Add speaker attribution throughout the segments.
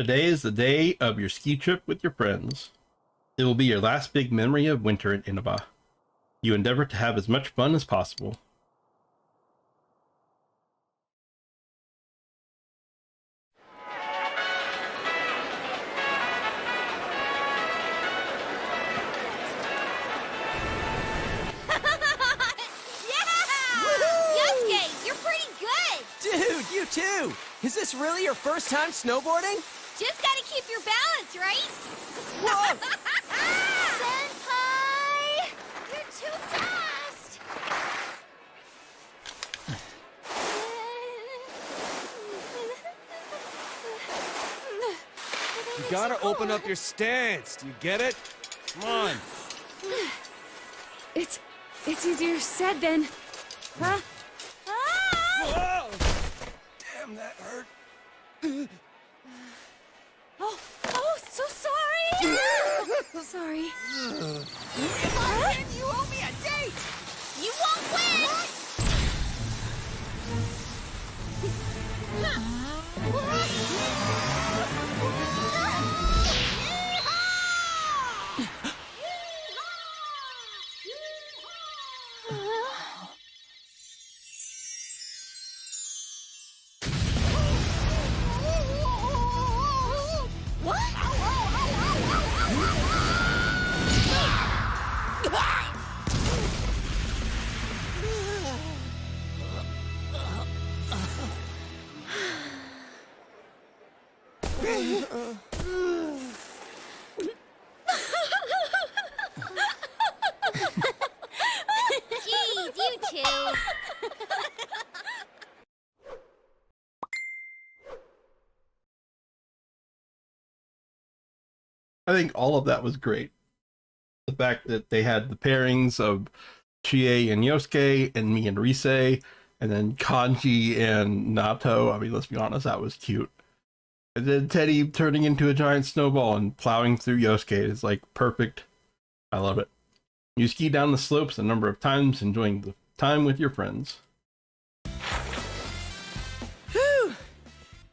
Speaker 1: Today is the day of your ski trip with your friends. It will be your last big memory of winter in Inaba. You endeavor to have as much fun as possible.
Speaker 2: Dude, you too! Is this really your first time snowboarding?
Speaker 3: Just gotta keep your balance, right?
Speaker 2: Whoa!
Speaker 3: Senpai! You're too fast!
Speaker 4: You gotta open up your stance. Do you get it? Come on.
Speaker 5: It's easier said than... Huh?
Speaker 4: Whoa! Damn, that hurt.
Speaker 5: Oh, so sorry! Sorry.
Speaker 3: You owe me a date! You won't win! Jeez, you two.
Speaker 1: I think all of that was great. The fact that they had the pairings of Chie and Yosuke and me and Rise, and then Kanji and Nato. I mean, let's be honest, that was cute. And then Teddy turning into a giant snowball and plowing through Yosuke is like perfect. I love it. You ski down the slopes a number of times, enjoying the time with your friends.
Speaker 2: Whew!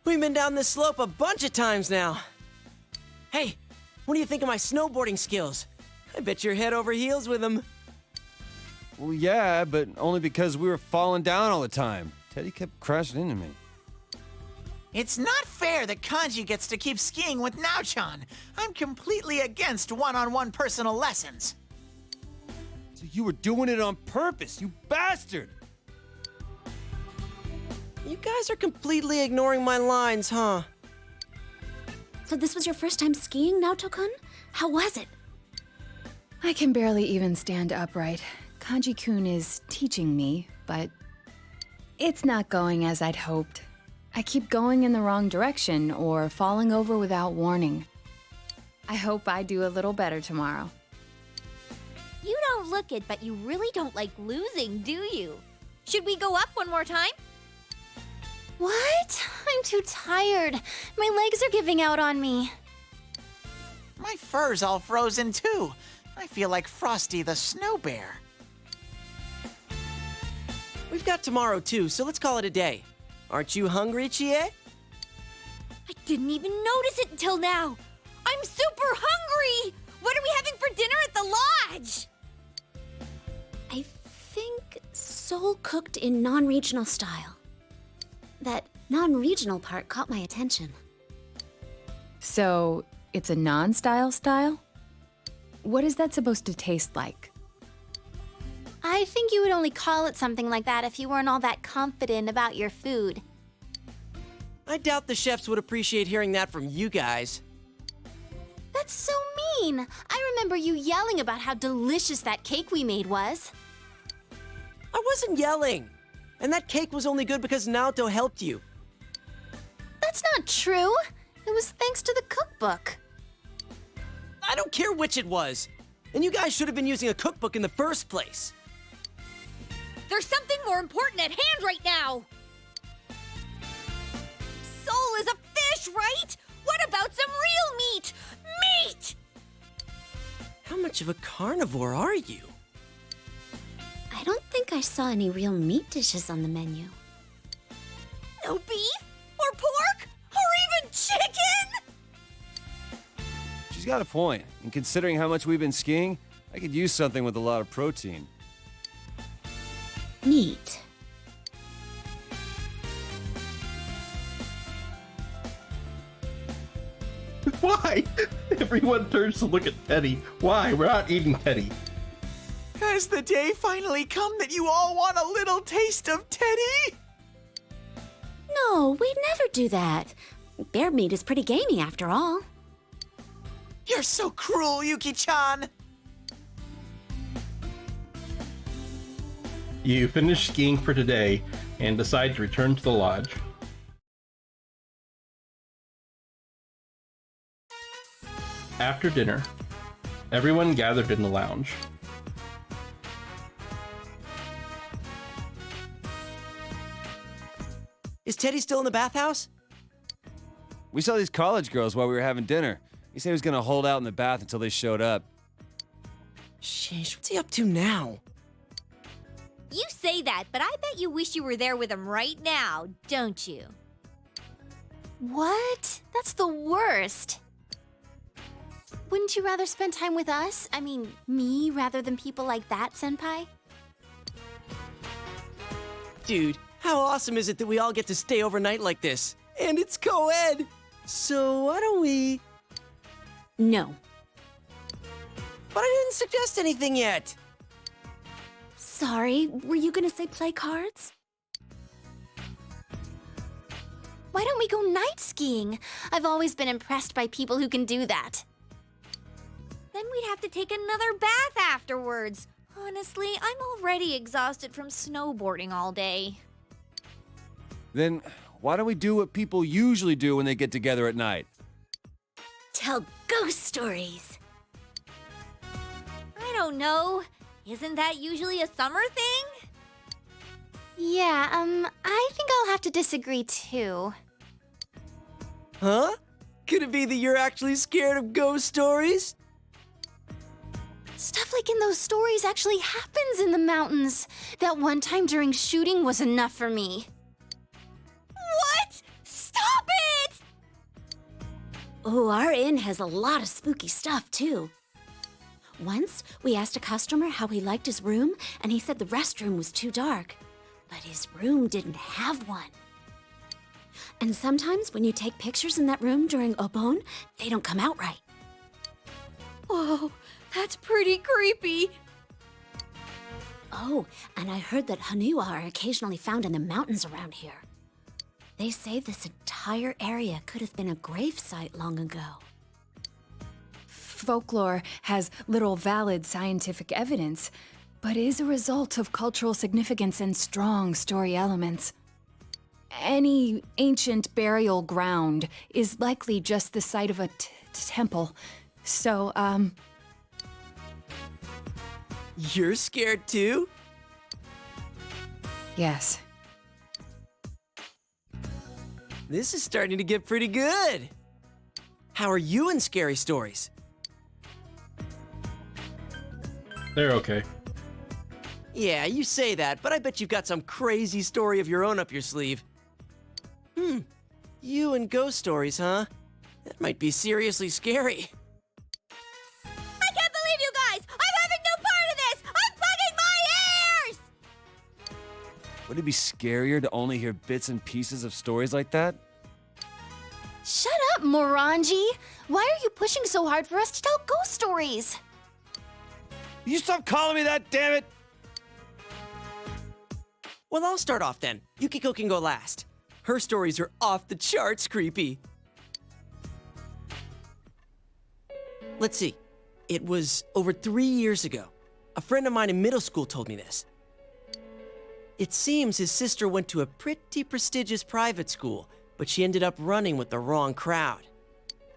Speaker 2: We've been down this slope a bunch of times now. Hey, what do you think of my snowboarding skills? I bet you're head over heels with them.
Speaker 4: Well, yeah, but only because we were falling down all the time. Teddy kept crashing into me.
Speaker 6: It's not fair that Kanji gets to keep skiing with Naochan. I'm completely against one-on-one personal lessons.
Speaker 4: So you were doing it on purpose, you bastard!
Speaker 2: You guys are completely ignoring my lines, huh?
Speaker 5: So this was your first time skiing, Naoto-kun? How was it? I can barely even stand upright. Kanji-kun is teaching me, but it's not going as I'd hoped. I keep going in the wrong direction or falling over without warning. I hope I do a little better tomorrow.
Speaker 3: You don't look it, but you really don't like losing, do you? Should we go up one more time? What? I'm too tired. My legs are giving out on me.
Speaker 6: My fur's all frozen too. I feel like Frosty the Snow Bear.
Speaker 2: We've got tomorrow too, so let's call it a day. Aren't you hungry, Chie?
Speaker 3: I didn't even notice it until now. I'm super hungry! What are we having for dinner at the lodge?
Speaker 5: I think soul cooked in non-regional style. That non-regional part caught my attention. So, it's a non-style style? What is that supposed to taste like?
Speaker 3: I think you would only call it something like that if you weren't all that confident about your food.
Speaker 2: I doubt the chefs would appreciate hearing that from you guys.
Speaker 3: That's so mean. I remember you yelling about how delicious that cake we made was.
Speaker 2: I wasn't yelling. And that cake was only good because Naoto helped you.
Speaker 3: That's not true. It was thanks to the cookbook.
Speaker 2: I don't care which it was. And you guys should have been using a cookbook in the first place.
Speaker 3: There's something more important at hand right now. Soul is a fish, right? What about some real meat? Meat!
Speaker 2: How much of a carnivore are you?
Speaker 5: I don't think I saw any real meat dishes on the menu.
Speaker 3: No beef? Or pork? Or even chicken?
Speaker 4: got a point. And considering how much we've been skiing, I could use something with a lot of protein.
Speaker 5: Neat.
Speaker 1: Why? Everyone turns to look at Teddy. Why? We're not eating Teddy.
Speaker 6: Has the day finally come that you all want a little taste of Teddy?
Speaker 7: No, we'd never do that. Bear meat is pretty gamey after all.
Speaker 6: You're so cruel, Yuki-chan.
Speaker 1: You finish skiing for today and decide to return to the lodge. After dinner, everyone gathered in the lounge.
Speaker 2: Is Teddy still in the bathhouse?
Speaker 4: We saw these college girls while we were having dinner. He said he was gonna hold out in the bath until they showed up.
Speaker 2: Sheesh, what's he up to now?
Speaker 3: You say that, but I bet you wish you were there with him right now, don't you?
Speaker 5: What? That's the worst. Wouldn't you rather spend time with us? I mean, me rather than people like that, Senpai?
Speaker 2: Dude, how awesome is it that we all get to stay overnight like this? And it's co-ed! So why don't we...
Speaker 7: No.
Speaker 2: But I didn't suggest anything yet!
Speaker 7: Sorry, were you gonna say play cards?
Speaker 5: Why don't we go night skiing? I've always been impressed by people who can do that.
Speaker 3: Then we'd have to take another bath afterwards. Honestly, I'm already exhausted from snowboarding all day.
Speaker 4: Then why don't we do what people usually do when they get together at night?
Speaker 7: Tell ghost stories.
Speaker 3: I don't know. Isn't that usually a summer thing?
Speaker 5: Yeah, I think I'll have to disagree too.
Speaker 2: Huh? Could it be that you're actually scared of ghost stories?
Speaker 5: Stuff like in those stories actually happens in the mountains. That one time during shooting was enough for me.
Speaker 3: What? Stop it!
Speaker 7: Oh, our inn has a lot of spooky stuff, too. Once, we asked a customer how he liked his room, and he said the restroom was too dark. But his room didn't have one. And sometimes when you take pictures in that room during Obon, they don't come out right.
Speaker 3: Whoa, that's pretty creepy.
Speaker 7: Oh, and I heard that Hanua are occasionally found in the mountains around here. They say this entire area could have been a gravesite long ago.
Speaker 5: Folklore has little valid scientific evidence, but is a result of cultural significance and strong story elements. Any ancient burial ground is likely just the site of a temple. So,
Speaker 2: You're scared too?
Speaker 5: yes.
Speaker 2: This is starting to get pretty good. How are you in scary stories?
Speaker 1: They're okay.
Speaker 2: Yeah, you say that, but I bet you've got some crazy story of your own up your sleeve. You and ghost stories, huh? That might be seriously scary.
Speaker 3: I can't believe you guys! I'm having no part of this! I'm plugging my ears!
Speaker 4: Would it be scarier to only hear bits and pieces of stories like that?
Speaker 5: Shut up, Morangi! Why are you pushing so hard for us to tell ghost stories?
Speaker 4: You stop calling me that, damn it!
Speaker 2: Well, I'll start off then. Yukiko can go last. Her stories are off the charts creepy. Let's see. It was over 3 years ago. A friend of mine in middle school told me this. It seems his sister went to a pretty prestigious private school, but she ended up running with the wrong crowd.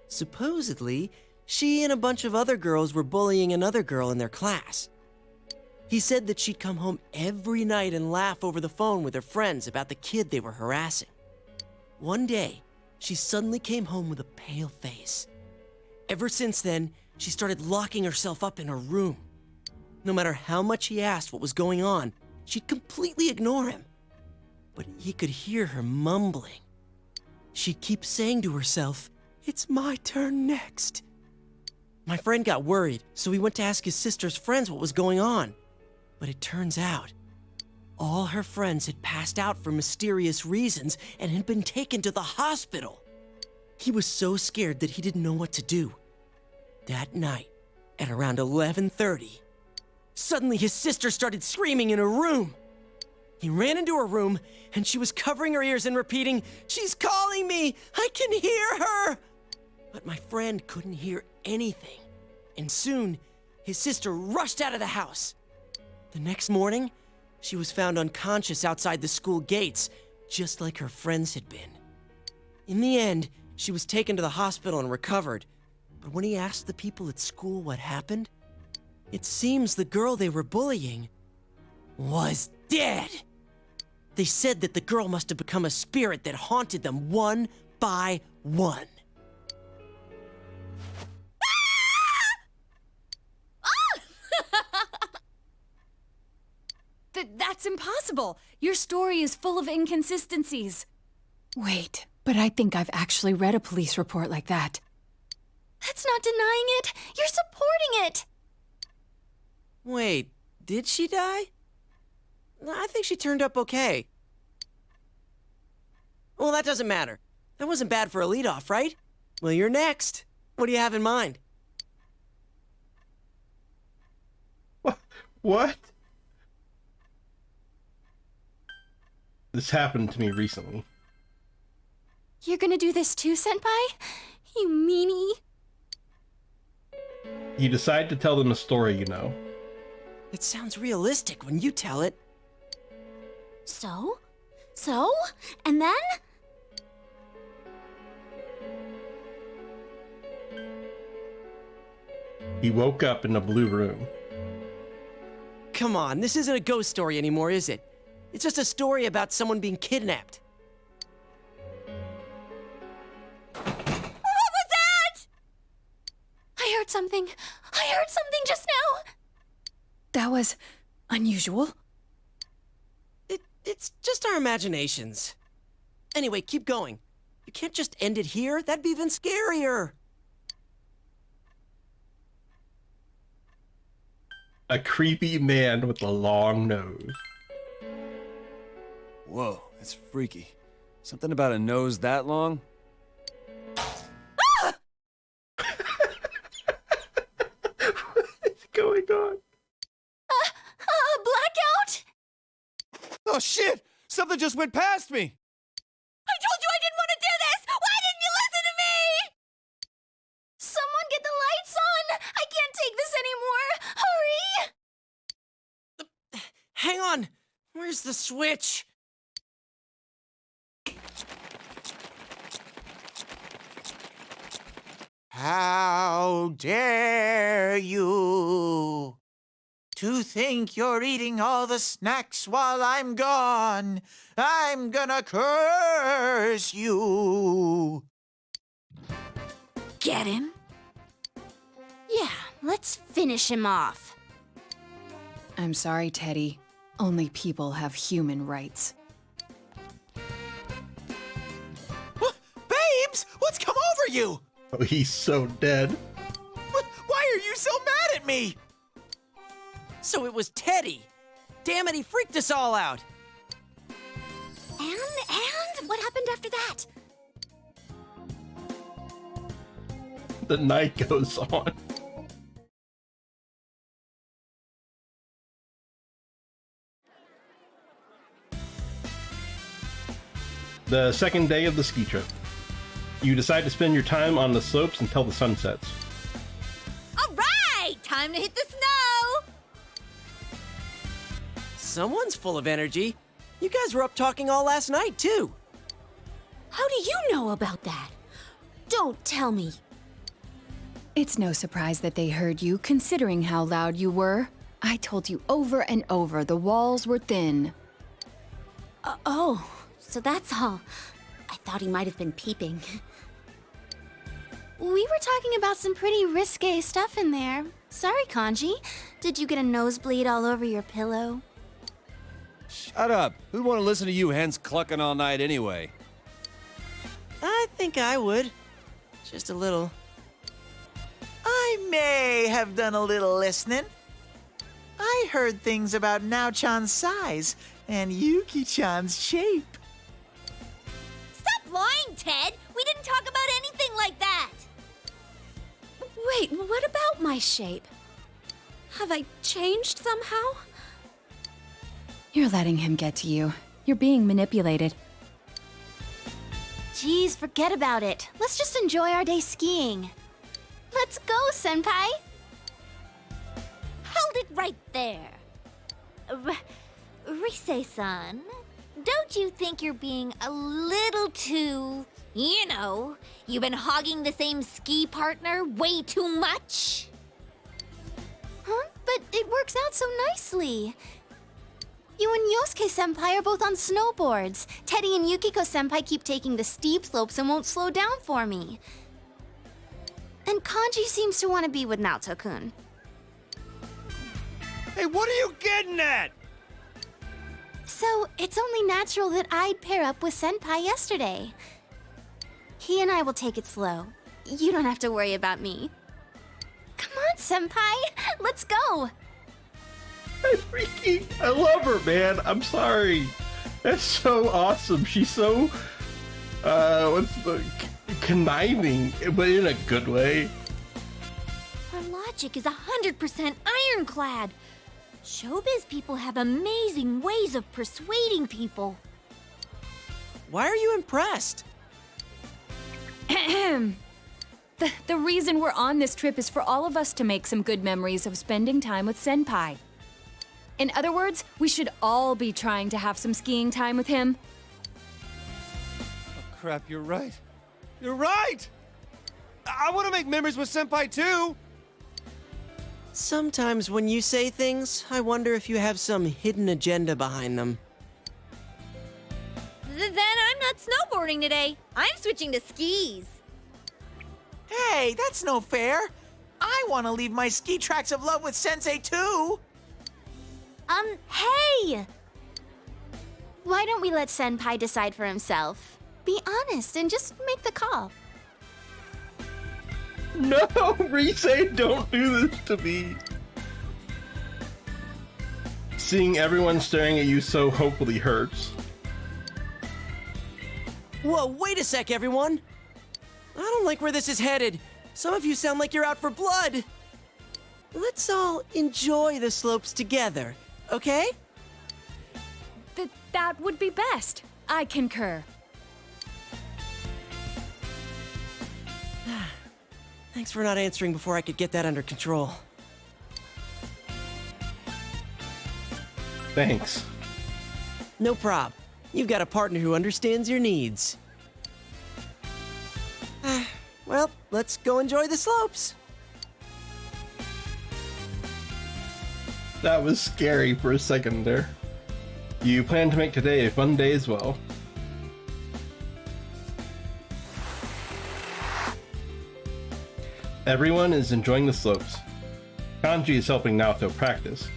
Speaker 2: Supposedly, she and a bunch of other girls were bullying another girl in their class. He said that she'd come home every night and laugh over the phone with her friends about the kid they were harassing. One day, she suddenly came home with a pale face. Ever since then, she started locking herself up in her room. No matter how much he asked what was going on, she'd completely ignore him. But he could hear her mumbling. She'd keep saying to herself, "It's my turn next." My friend got worried, so he went to ask his sister's friends what was going on. But it turns out, all her friends had passed out for mysterious reasons and had been taken to the hospital. He was so scared that he didn't know what to do. That night, at around 11:30, suddenly his sister started screaming in her room. He ran into her room, and she was covering her ears and repeating, "She's calling me! I can hear her!" But my friend couldn't hear anything. And soon, his sister rushed out of the house. The next morning, she was found unconscious outside the school gates, just like her friends had been. In the end, she was taken to the hospital and recovered. But when he asked the people at school what happened, it seems the girl they were bullying was dead. They said that the girl must have become a spirit that haunted them one by one.
Speaker 5: That's impossible. Your story is full of inconsistencies. Wait, but I think I've actually read a police report like that.
Speaker 3: That's not denying it. You're supporting it.
Speaker 2: Wait, did she die? I think she turned up okay. Well, that doesn't matter. That wasn't bad for a leadoff, right? Well, you're next. What do you have in mind?
Speaker 1: What? This happened to me recently.
Speaker 3: You're gonna do this too, Senpai? You meanie.
Speaker 1: You decide to tell them a story, you know.
Speaker 2: It sounds realistic when you tell it.
Speaker 7: So? And then?
Speaker 1: He woke up in a blue room.
Speaker 2: Come on, this isn't a ghost story anymore, is it? It's just a story about someone being kidnapped.
Speaker 3: What was that? I heard something. I heard something just now.
Speaker 5: That was unusual.
Speaker 2: It's just our imaginations. Anyway, keep going. You can't just end it here. That'd be even scarier.
Speaker 1: A creepy man with a long nose.
Speaker 4: Whoa, that's freaky. Something about a nose that long?
Speaker 1: What is going on?
Speaker 3: Blackout?
Speaker 4: Oh shit! Something just went past me!
Speaker 3: I told you I didn't want to do this! Why didn't you listen to me? Someone get the lights on! I can't take this anymore! Hurry!
Speaker 2: Hang on. Where's the switch?
Speaker 6: How dare you to think you're eating all the snacks while I'm gone? I'm gonna curse you.
Speaker 7: Get him? Yeah, let's finish him off.
Speaker 5: I'm sorry, Teddy. Only people have human rights.
Speaker 6: Babes, what's come over you?
Speaker 1: Oh, he's so dead.
Speaker 6: Why are you so mad at me?
Speaker 2: So it was Teddy. Damn it, he freaked us all out.
Speaker 7: And what happened after that?
Speaker 1: The night goes on. The second day of the ski trip. You decide to spend your time on the slopes until the sun sets.
Speaker 3: All right! Time to hit the snow!
Speaker 2: Someone's full of energy. You guys were up talking all last night, too.
Speaker 7: How do you know about that? Don't tell me.
Speaker 5: It's no surprise that they heard you, considering how loud you were. I told you over and over the walls were thin.
Speaker 7: Oh, so that's all. I thought he might have been peeping.
Speaker 3: We were talking about some pretty risque stuff in there. Sorry, Kanji. Did you get a nosebleed all over your pillow?
Speaker 4: Shut up. Who'd want to listen to you hens clucking all night anyway?
Speaker 2: I think I would. Just a little. I
Speaker 6: may have done a little listening. I heard things about Nao-chan's size and Yuki-chan's shape.
Speaker 3: Stop lying, Ted! We didn't talk about anything like that!
Speaker 7: Wait, what about my shape? Have I changed somehow?
Speaker 5: You're letting him get to you. You're being manipulated.
Speaker 3: Geez, forget about it. Let's just enjoy our day skiing. Let's go, Senpai! Hold it right there. Rise-san, don't you think you're being a little too, you've been hogging the same ski partner way too much? Huh? But it works out so nicely. You and Yosuke-senpai are both on snowboards. Teddy and Yukiko-senpai keep taking the steep slopes and won't slow down for me. And Kanji seems to want to be with Naoto-kun.
Speaker 4: Hey, what are you getting at?
Speaker 3: So, it's only natural that I'd pair up with Senpai yesterday. He and I will take it slow. You don't have to worry about me. Come on, Senpai! Let's go!
Speaker 1: Riki, I love her, man. I'm sorry. That's so awesome. She's so, conniving, but in a good way.
Speaker 3: Her logic is 100% ironclad. Showbiz people have amazing ways of persuading people.
Speaker 2: Why are you impressed?
Speaker 5: The reason we're on this trip is for all of us to make some good memories of spending time with Senpai. In other words, we should all be trying to have some skiing time with him.
Speaker 4: Oh, crap, you're right. You're right! I want to make memories with Senpai, too!
Speaker 2: Sometimes when you say things, I wonder if you have some hidden agenda behind them.
Speaker 3: Then I'm not snowboarding today. I'm switching to skis.
Speaker 6: Hey, that's no fair. I want to leave my ski tracks of love with Sensei too.
Speaker 3: Hey! Why don't we let Senpai decide for himself? Be honest and just make the call.
Speaker 1: No, Rise, don't do this to me. Seeing everyone staring at you so hopefully hurts.
Speaker 2: Whoa, wait a sec, everyone! I don't like where this is headed. Some of you sound like you're out for blood. Let's all enjoy the slopes together, okay?
Speaker 5: That would be best. I concur.
Speaker 2: Thanks for not answering before I could get that under control.
Speaker 1: Thanks.
Speaker 2: No prob. You've got a partner who understands your needs. Well, let's go enjoy the slopes.
Speaker 1: That was scary for a second there. You plan to make today a fun day as well. Everyone is enjoying the slopes. Kanji is helping Naoto practice.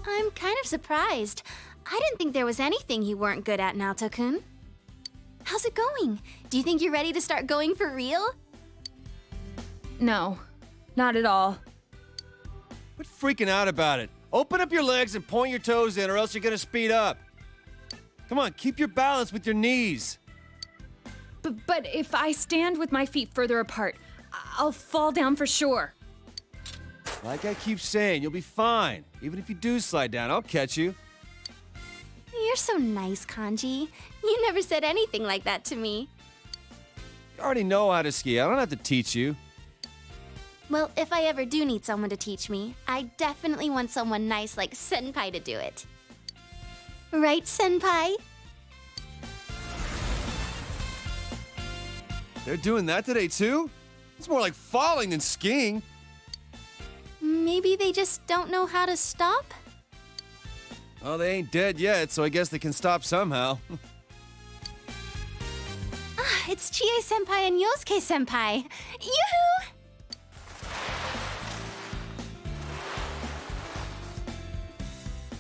Speaker 3: I'm kind of surprised. I didn't think there was anything you weren't good at, Naoto-kun. How's it going? Do you think you're ready to start going for real?
Speaker 5: No, not at all.
Speaker 4: Quit freaking out about it. Open up your legs and point your toes in, or else you're gonna speed up. Come on, keep your balance with your knees.
Speaker 5: But if I stand with my feet further apart, I'll fall down for sure.
Speaker 4: Like I keep saying, you'll be fine. Even if you do slide down, I'll catch you.
Speaker 3: You're so nice, Kanji. You never said anything like that to me.
Speaker 4: You already know how to ski. I don't have to teach you.
Speaker 3: Well, if I ever do need someone to teach me, I definitely want someone nice like Senpai to do it. Right, Senpai?
Speaker 4: They're doing that today, too? It's more like falling than skiing.
Speaker 3: Maybe they just don't know how to stop?
Speaker 4: Well, they ain't dead yet, so I guess they can stop somehow.
Speaker 3: It's Chie-senpai and Yosuke-senpai. Yoo-hoo!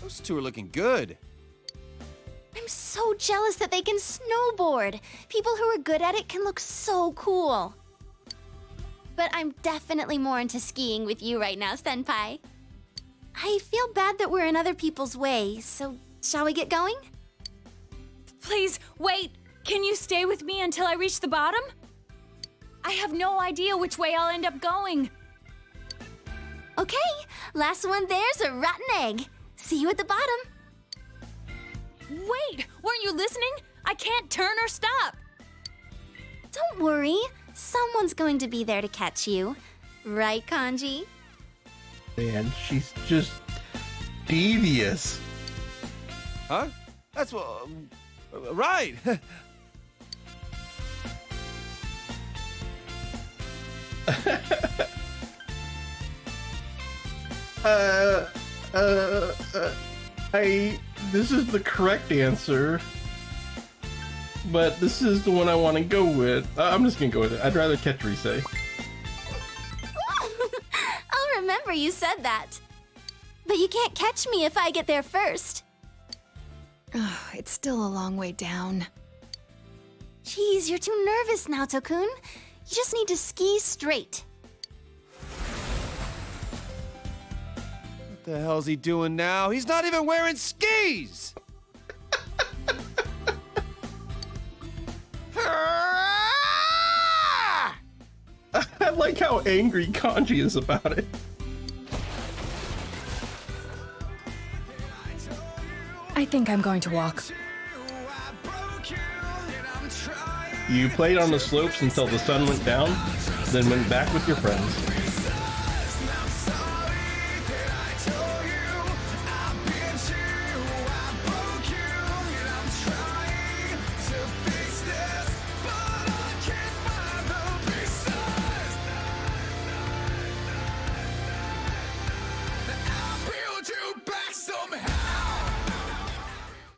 Speaker 4: Those two are looking good.
Speaker 3: I'm so jealous that they can snowboard. People who are good at it can look so cool. but I'm definitely more into skiing with you right now, Senpai. I feel bad that we're in other people's way, so shall we get going?
Speaker 5: Please, wait! Can you stay with me until I reach the bottom? I have no idea which way I'll end up going.
Speaker 3: Okay, last one there's a rotten egg. See you at the bottom.
Speaker 5: Wait! Weren't you listening? I can't turn or stop!
Speaker 3: Don't worry, someone's going to be there to catch you. Right, Kanji?
Speaker 1: Man, she's just devious.
Speaker 4: Huh? That's what. Right!
Speaker 1: This is the correct answer, but this is the one I want to go with. I'm just gonna go with it. I'd rather catch Rise.
Speaker 3: I'll remember you said that. But you can't catch me if I get there first.
Speaker 5: Oh, it's still a long way down.
Speaker 3: Jeez, you're too nervous, Naoto-kun. You just need to ski straight.
Speaker 4: What the hell's he doing now? He's not even wearing skis!
Speaker 1: I like how angry Kanji is about it.
Speaker 5: I think I'm going to walk.
Speaker 1: You played on the slopes until the sun went down, then went back with your friends.